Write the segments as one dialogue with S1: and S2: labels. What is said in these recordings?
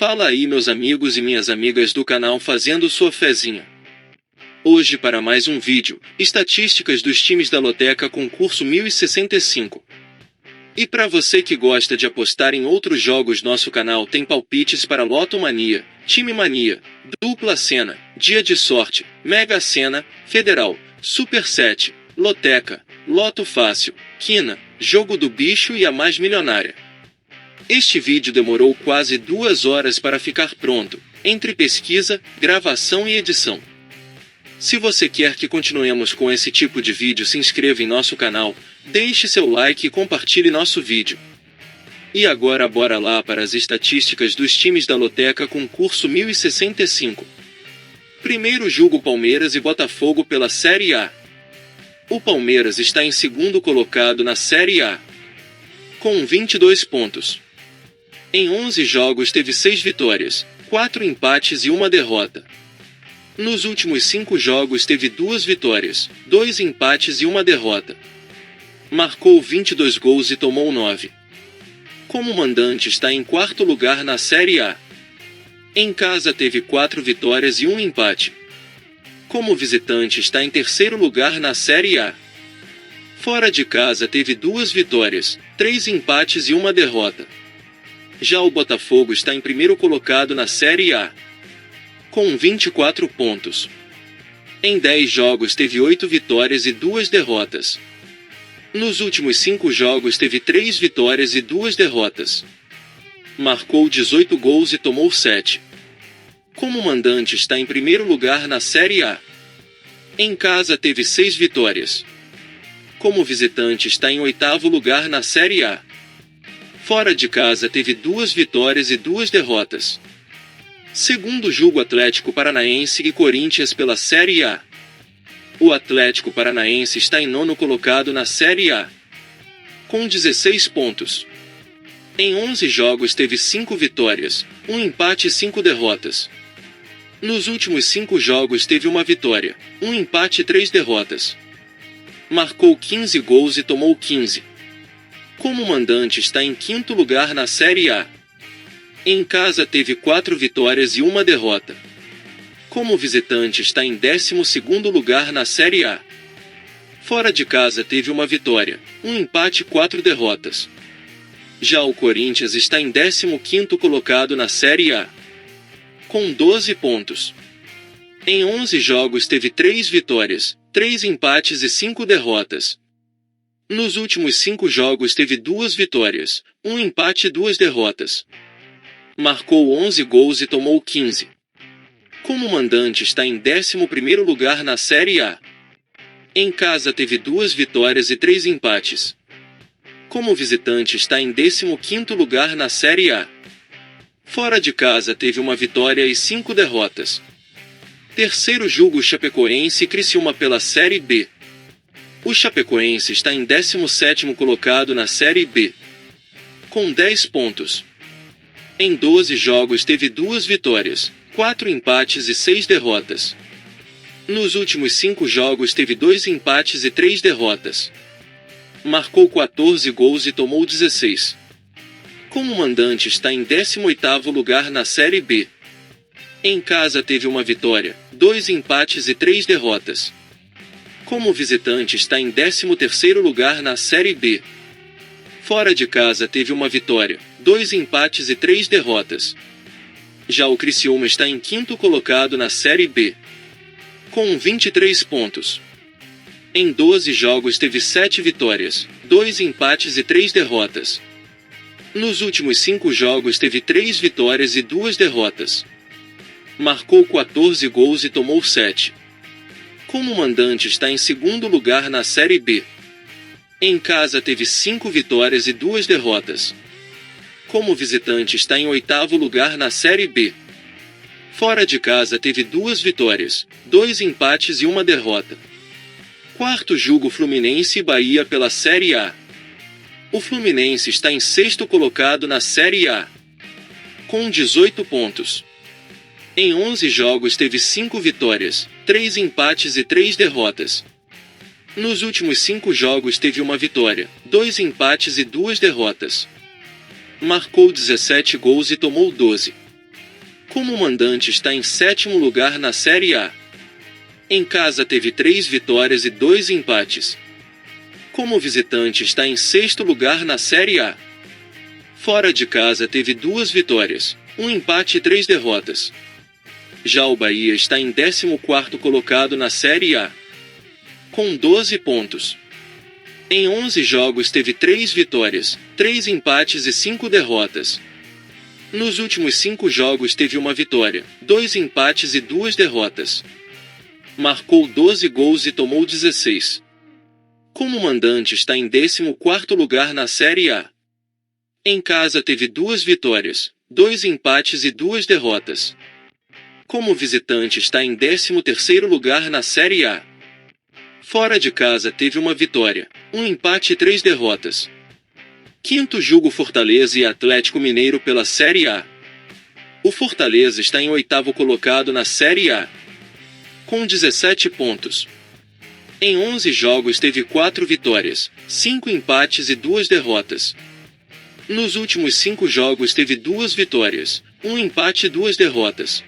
S1: Fala aí meus amigos e minhas amigas do canal Fazendo Sua Fezinha. Hoje para mais um vídeo, estatísticas dos times da Loteca concurso 1065. E para você que gosta de apostar em outros jogos, nosso canal tem palpites para Loto Mania, Time Mania, Dupla Sena, Dia de Sorte, Mega Sena, Federal, Super 7, Loteca, Loto Fácil, Quina, Jogo do Bicho e a Mais Milionária. Este vídeo demorou quase 2 horas para ficar pronto, entre pesquisa, gravação e edição. Se você quer que continuemos com esse tipo de vídeo, se inscreva em nosso canal, deixe seu like e compartilhe nosso vídeo. E agora bora lá para as estatísticas dos times da Loteca concurso 1065. Primeiro jogo, Palmeiras e Botafogo pela Série A. O Palmeiras está em segundo colocado na Série A, com 22 pontos. Em 11 jogos teve 6 vitórias, 4 empates e 1 derrota. Nos últimos 5 jogos teve 2 vitórias, 2 empates e 1 derrota. Marcou 22 gols e tomou 9. Como mandante está em quarto lugar na Série A. Em casa teve 4 vitórias e 1 empate. Como visitante está em terceiro lugar na Série A. Fora de casa teve 2 vitórias, 3 empates e 1 derrota. Já o Botafogo está em primeiro colocado na Série A, com 24 pontos. Em 10 jogos teve 8 vitórias e 2 derrotas. Nos últimos 5 jogos teve 3 vitórias e 2 derrotas. Marcou 18 gols e tomou 7. Como mandante está em primeiro lugar na Série A. Em casa teve 6 vitórias. Como visitante está em oitavo lugar na Série A. Fora de casa teve 2 vitórias e 2 derrotas. Segundo jogo, Atlético Paranaense e Corinthians pela Série A. O Atlético Paranaense está em nono colocado na Série A, com 16 pontos. Em 11 jogos teve 5 vitórias, 1 empate e 5 derrotas. Nos últimos 5 jogos teve 1 vitória, 1 empate e 3 derrotas. Marcou 15 gols e tomou 15. Como mandante está em quinto lugar na Série A. Em casa teve 4 vitórias e 1 derrota. Como visitante está em 12º lugar na Série A. Fora de casa teve 1 vitória, 1 empate e 4 derrotas. Já o Corinthians está em 15º colocado na Série A, com 12 pontos. Em 11 jogos teve 3 vitórias, 3 empates e 5 derrotas. Nos últimos 5 jogos teve 2 vitórias, 1 empate e 2 derrotas. Marcou 11 gols e tomou 15. Como mandante está em 11º lugar na Série A. Em casa teve 2 vitórias e 3 empates. Como visitante está em 15º lugar na Série A. Fora de casa teve 1 vitória e 5 derrotas. Terceiro jogo, Chapecoense e Criciúma pela Série B. O Chapecoense está em 17º colocado na Série B, com 10 pontos. Em 12 jogos teve 2 vitórias, 4 empates e 6 derrotas. Nos últimos 5 jogos teve 2 empates e 3 derrotas. Marcou 14 gols e tomou 16. Como mandante está em 18º lugar na Série B. Em casa teve 1 vitória, 2 empates e 3 derrotas. Como visitante está em 13º lugar na Série B. Fora de casa teve 1 vitória, 2 empates e 3 derrotas. Já o Criciúma está em 5º colocado na Série B, com 23 pontos. Em 12 jogos teve 7 vitórias, 2 empates e 3 derrotas. Nos últimos 5 jogos teve 3 vitórias e 2 derrotas. Marcou 14 gols e tomou 7. Como mandante está em segundo lugar na Série B. Em casa teve 5 vitórias e 2 derrotas. Como visitante está em oitavo lugar na Série B. Fora de casa teve 2 vitórias, 2 empates e 1 derrota. Quarto jogo, Fluminense e Bahia pela Série A. O Fluminense está em sexto colocado na Série A, com 18 pontos. Em 11 jogos teve 5 vitórias, 3 empates e 3 derrotas. Nos últimos 5 jogos teve 1 vitória, 2 empates e 2 derrotas. Marcou 17 gols e tomou 12. Como mandante está em sétimo lugar na Série A. Em casa teve 3 vitórias e 2 empates. Como visitante está em sexto lugar na Série A. Fora de casa teve 2 vitórias, 1 empate e 3 derrotas. Já o Bahia está em 14º colocado na Série A, com 12 pontos. Em 11 jogos teve 3 vitórias, 3 empates e 5 derrotas. Nos últimos 5 jogos teve 1 vitória, 2 empates e 2 derrotas. Marcou 12 gols e tomou 16. Como mandante está em 14º lugar na Série A. Em casa teve 2 vitórias, 2 empates e 2 derrotas. Como visitante está em 13º lugar na Série A. Fora de casa teve 1 vitória, 1 empate e 3 derrotas. Quinto jogo Fortaleza e Atlético Mineiro pela Série A. O Fortaleza está em 8º colocado na Série A, com 17 pontos. Em 11 jogos teve 4 vitórias, 5 empates e 2 derrotas. Nos últimos 5 jogos teve 2 vitórias, 1 empate e 2 derrotas.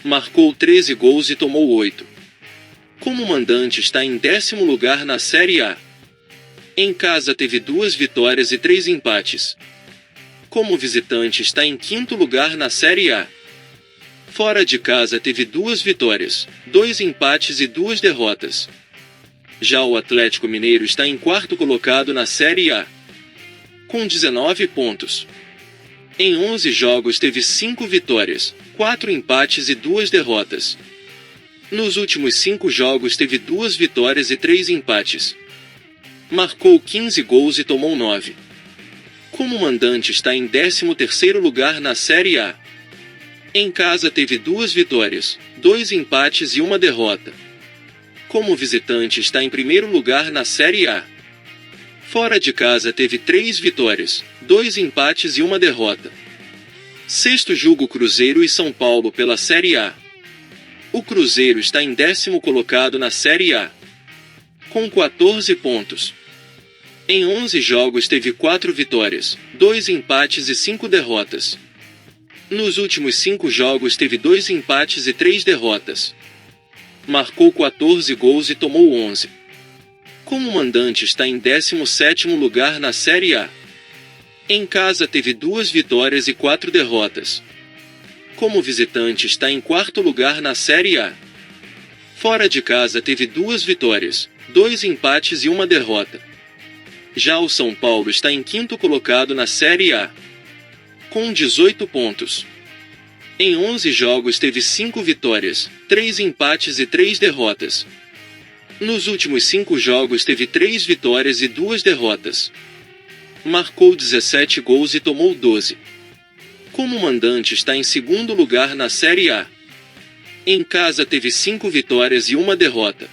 S1: Marcou 13 gols e tomou 8. Como mandante está em 10º lugar na Série A. Em casa teve 2 vitórias e 3 empates. Como visitante está em 5º lugar na Série A. Fora de casa teve 2 vitórias, 2 empates e 2 derrotas. Já o Atlético Mineiro está em 4º colocado na Série A, com 19 pontos. Em 11 jogos teve 5 vitórias, 4 empates e 2 derrotas. Nos últimos 5 jogos teve 2 vitórias e 3 empates. Marcou 15 gols e tomou 9. Como mandante está em 13º lugar na Série A. Em casa teve 2 vitórias, 2 empates e 1 derrota. Como visitante está em 1º lugar na Série A. Fora de casa teve 3 vitórias, 2 empates e 1 derrota. Sexto jogo Cruzeiro e São Paulo pela Série A. O Cruzeiro está em 10º colocado na Série A, com 14 pontos. Em 11 jogos teve 4 vitórias, 2 empates e 5 derrotas. Nos últimos 5 jogos teve 2 empates e 3 derrotas. Marcou 14 gols e tomou 11. Como mandante está em 17º lugar na Série A. Em casa teve 2 vitórias e 4 derrotas. Como visitante está em 4º lugar na Série A. Fora de casa teve 2 vitórias, 2 empates e 1 derrota. Já o São Paulo está em 5º colocado na Série A, com 18 pontos. Em 11 jogos teve 5 vitórias, 3 empates e 3 derrotas. Nos últimos 5 jogos teve 3 vitórias e 2 derrotas. Marcou 17 gols e tomou 12. Como mandante está em 2º lugar na Série A. Em casa teve 5 vitórias e 1 derrota.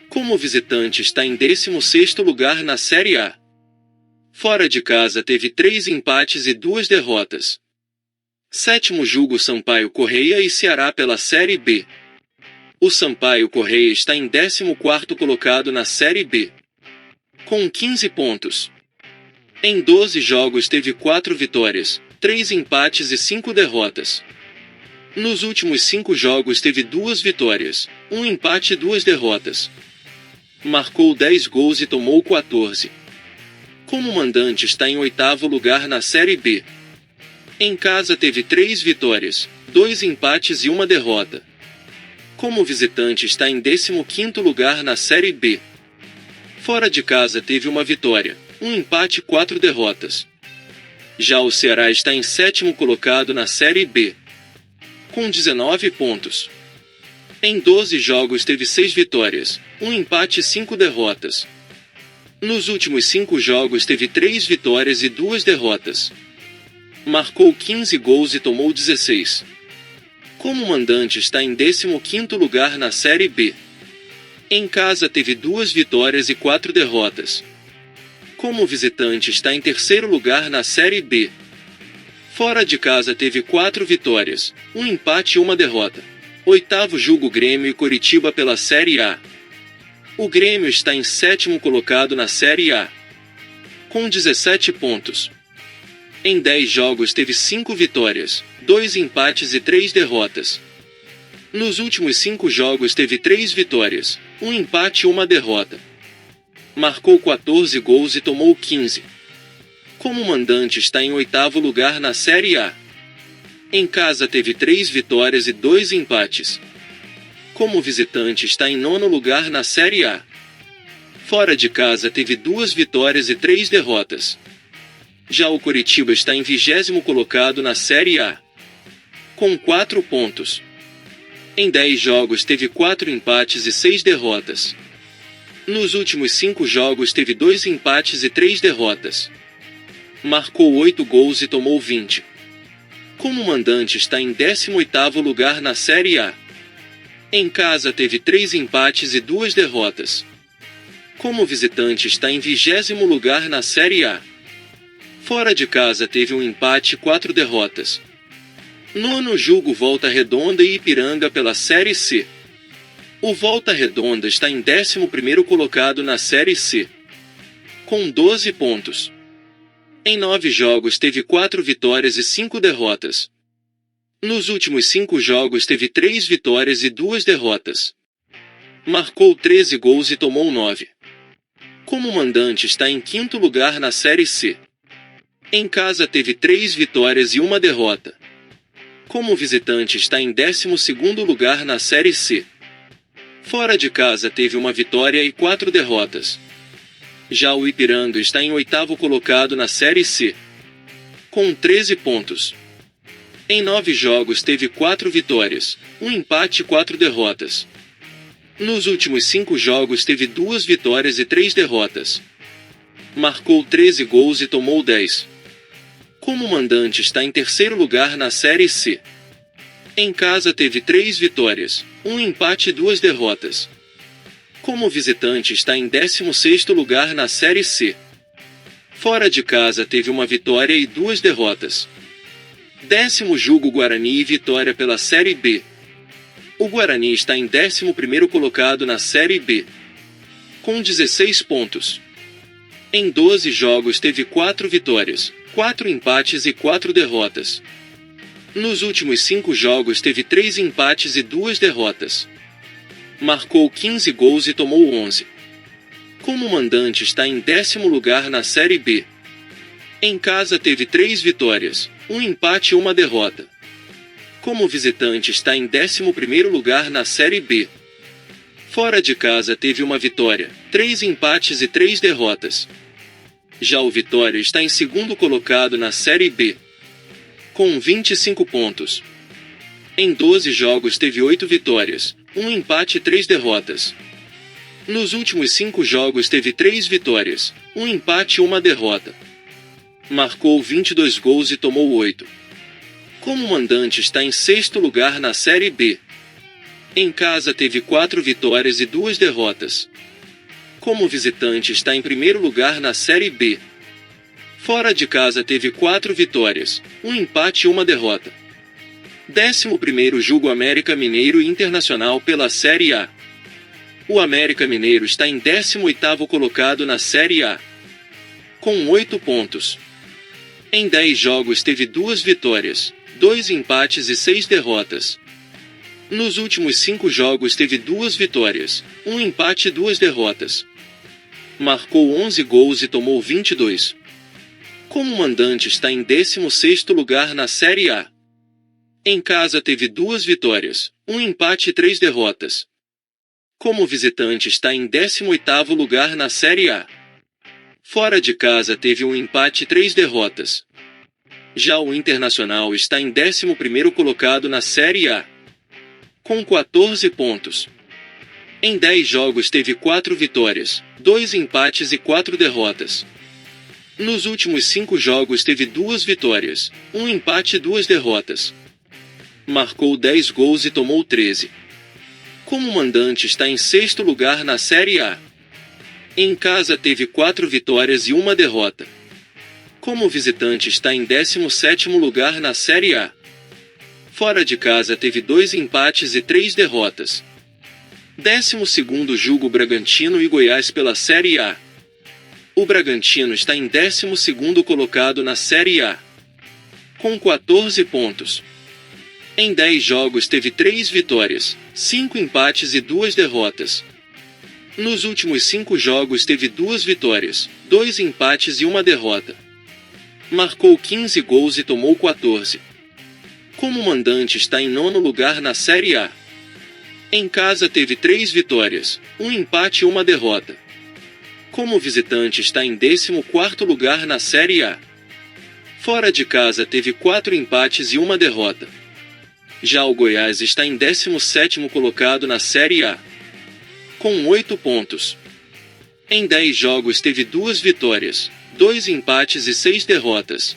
S1: Como visitante está em 16º lugar na Série A. Fora de casa teve 3 empates e 2 derrotas. Sétimo jogo Sampaio Corrêa e Ceará pela Série B. O Sampaio Corrêa está em 14º colocado na Série B, com 15 pontos. Em 12 jogos teve 4 vitórias, 3 empates e 5 derrotas. Nos últimos 5 jogos teve 2 vitórias, 1 empate e 2 derrotas. Marcou 10 gols e tomou 14. Como mandante está em 8º lugar na Série B. Em casa teve 3 vitórias, 2 empates e 1 derrota. Como visitante está em 15º lugar na Série B. Fora de casa teve 1 vitória, 1 empate e 4 derrotas. Já o Ceará está em 7º colocado na Série B, com 19 pontos. Em 12 jogos teve 6 vitórias, 1 empate e 5 derrotas. Nos últimos 5 jogos teve 3 vitórias e 2 derrotas. Marcou 15 gols e tomou 16. Como mandante está em 15º lugar na Série B. Em casa teve 2 vitórias e 4 derrotas. Como visitante está em 3º lugar na Série B. Fora de casa teve 4 vitórias, 1 empate e 1 derrota. Oitavo jogo Grêmio e Coritiba pela Série A. O Grêmio está em 7º colocado na Série A, com 17 pontos. Em 10 jogos teve 5 vitórias, 2 empates e 3 derrotas. Nos últimos 5 jogos teve 3 vitórias, 1 empate e 1 derrota. Marcou 14 gols e tomou 15. Como mandante está em 8º lugar na Série A. Em casa teve 3 vitórias e 2 empates. Como visitante está em 9º lugar na Série A. Fora de casa teve 2 vitórias e 3 derrotas. Já o Coritiba está em 20º colocado na Série A, com 4 pontos. Em 10 jogos teve 4 empates e 6 derrotas. Nos últimos 5 jogos teve 2 empates e 3 derrotas. Marcou 8 gols e tomou 20. Como mandante está em 18º lugar na Série A. Em casa teve 3 empates e 2 derrotas. Como visitante está em 20º lugar na Série A. Fora de casa teve 1 empate e 4 derrotas. Nono julga o Volta Redonda e Ipiranga pela Série C. O Volta Redonda está em 11º colocado na Série C, com 12 pontos. Em 9 jogos teve 4 vitórias e 5 derrotas. Nos últimos 5 jogos teve 3 vitórias e 2 derrotas. Marcou 13 gols e tomou 9. Como mandante está em 5º lugar na Série C. Em casa teve 3 vitórias e 1 derrota. Como visitante está em 12º lugar na Série C. Fora de casa teve 1 vitória e 4 derrotas. Já o Ipiranga está em 8º colocado na Série C, com 13 pontos. Em 9 jogos teve 4 vitórias, 1 empate e 4 derrotas. Nos últimos 5 jogos teve 2 vitórias e 3 derrotas. Marcou 13 gols e tomou 10. Como mandante está em 3º lugar na Série C. Em casa teve 3 vitórias, 1 empate e 2 derrotas. Como visitante está em 16º lugar na Série C. Fora de casa teve 1 vitória e 2 derrotas. 10º julga o Guarani e Vitória pela Série B. O Guarani está em 11º colocado na Série B, com 16 pontos. Em 12 jogos teve 4 vitórias, 4 empates e 4 derrotas. Nos últimos 5 jogos teve 3 empates e 2 derrotas. Marcou 15 gols e tomou 11. Como mandante está em 10º lugar na Série B. Em casa teve 3 vitórias, 1 empate e 1 derrota. Como visitante está em 11º lugar na Série B. Fora de casa teve 1 vitória, 3 empates e 3 derrotas. Já o Vitória está em 2º colocado na Série B, com 25 pontos. Em 12 jogos teve 8 vitórias, 1 empate e 3 derrotas. Nos últimos 5 jogos teve 3 vitórias, 1 empate e 1 derrota. Marcou 22 gols e tomou 8. Como mandante está em 6º lugar na Série B. Em casa teve 4 vitórias e 2 derrotas. Como visitante está em 1º lugar na Série B. Fora de casa teve 4 vitórias, 1 empate e 1 derrota. 11º julga o América Mineiro e Internacional pela Série A. O América Mineiro está em 18º colocado na Série A, com 8 pontos. Em 10 jogos teve 2 vitórias, 2 empates e 6 derrotas. Nos últimos 5 jogos teve 2 vitórias, 1 empate e 2 derrotas. Marcou 11 gols e tomou 22. Como mandante está em 16º lugar na Série A. Em casa teve 2 vitórias, 1 empate e 3 derrotas. Como visitante está em 18º lugar na Série A. Fora de casa teve 1 empate e 3 derrotas. Já o Internacional está em 11º colocado na Série A, com 14 pontos. Em 10 jogos teve 4 vitórias, 2 empates e 4 derrotas. Nos últimos 5 jogos teve 2 vitórias, 1 empate e 2 derrotas. Marcou 10 gols e tomou 13. Como mandante está em 6º lugar na Série A. Em casa teve 4 vitórias e 1 derrota. Como visitante está em 17º lugar na Série A. Fora de casa teve 2 empates e 3 derrotas. 12º julga o Bragantino e Goiás pela Série A. O Bragantino está em 12º colocado na Série A, com 14 pontos. Em 10 jogos teve 3 vitórias, 5 empates e 2 derrotas. Nos últimos 5 jogos teve 2 vitórias, 2 empates e 1 derrota. Marcou 15 gols e tomou 14. Como mandante está em 9º lugar na Série A. Em casa teve 3 vitórias, 1 empate e 1 derrota. Como visitante está em 14º lugar na Série A. Fora de casa teve 4 empates e 1 derrota. Já o Goiás está em 17º colocado na Série A, com 8 pontos. Em 10 jogos teve 2 vitórias, 2 empates e 6 derrotas.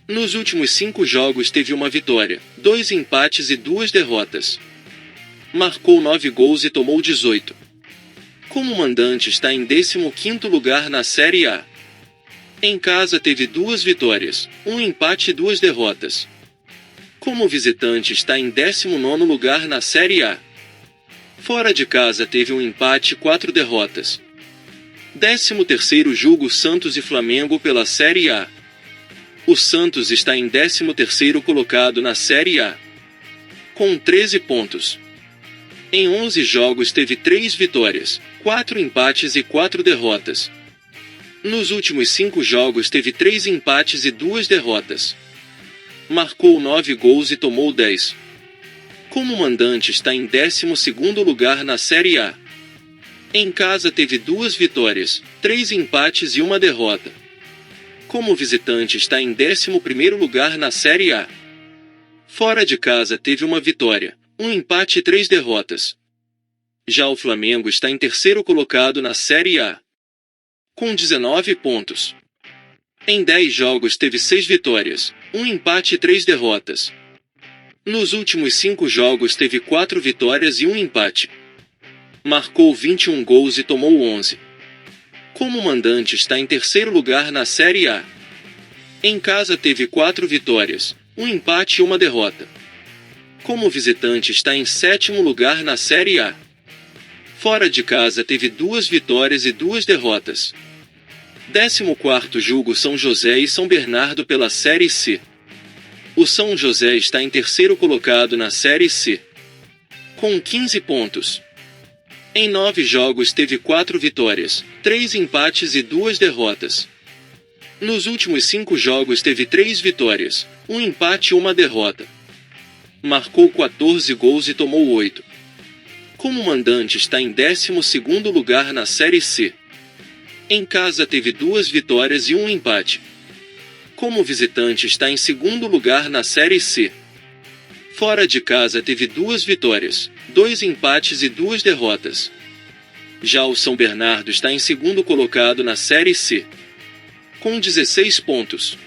S1: Nos últimos 5 jogos teve 1 vitória, 2 empates e 2 derrotas. Marcou 9 gols e tomou 18. Como mandante está em 15º lugar na Série A. Em casa teve 2 vitórias, 1 empate e 2 derrotas. Como visitante está em 19º lugar na Série A. Fora de casa teve 1 empate e 4 derrotas. 13º julga Santos e Flamengo pela Série A. O Santos está em 13º colocado na Série A, com 13 pontos. Em 11 jogos teve 3 vitórias, 4 empates e 4 derrotas. Nos últimos 5 jogos teve 3 empates e 2 derrotas. Marcou 9 gols e tomou 10. Como mandante está em 12º lugar na Série A. Em casa teve 2 vitórias, 3 empates e 1 derrota. Como visitante está em 11º lugar na Série A. Fora de casa teve 1 vitória, 1 empate e 3 derrotas. Já o Flamengo está em 3º colocado na Série A, com 19 pontos. Em 10 jogos teve 6 vitórias, 1 empate e 3 derrotas. Nos últimos 5 jogos teve 4 vitórias e 1 empate. Marcou 21 gols e tomou 11. Como mandante está em 3º lugar na Série A. Em casa teve 4 vitórias, 1 empate e 1 derrota. Como visitante está em 7º lugar na Série A. Fora de casa teve 2 vitórias e 2 derrotas. 14º julga São José e São Bernardo pela Série C. O São José está em 3º colocado na Série C, com 15 pontos. Em 9 jogos teve 4 vitórias, 3 empates e 2 derrotas. Nos últimos 5 jogos teve 3 vitórias, 1 empate e 1 derrota. Marcou 14 gols e tomou 8. Como mandante está em 12º lugar na Série C. Em casa teve 2 vitórias e 1 empate. Como visitante está em 2º lugar na Série C. Fora de casa teve 2 vitórias, 2 empates e 2 derrotas. Já o São Bernardo está em 2º colocado na Série C, com 16 pontos.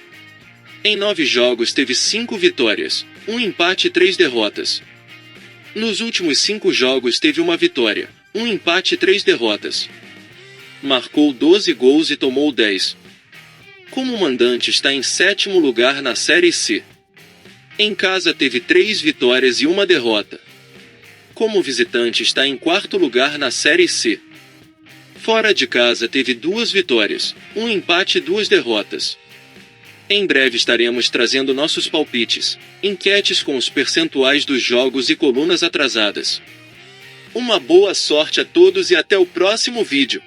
S1: Em 9 jogos teve 5 vitórias, 1 empate e 3 derrotas. Nos últimos 5 jogos teve 1 vitória, 1 empate e 3 derrotas. Marcou 12 gols e tomou 10. Como mandante está em 7º lugar na Série C. Em casa teve 3 vitórias e 1 derrota. Como visitante está em 4º lugar na Série C. Fora de casa teve 2 vitórias, 1 empate e 2 derrotas. Em breve estaremos trazendo nossos palpites, enquetes com os percentuais dos jogos e colunas atrasadas. Uma boa sorte a todos e até o próximo vídeo.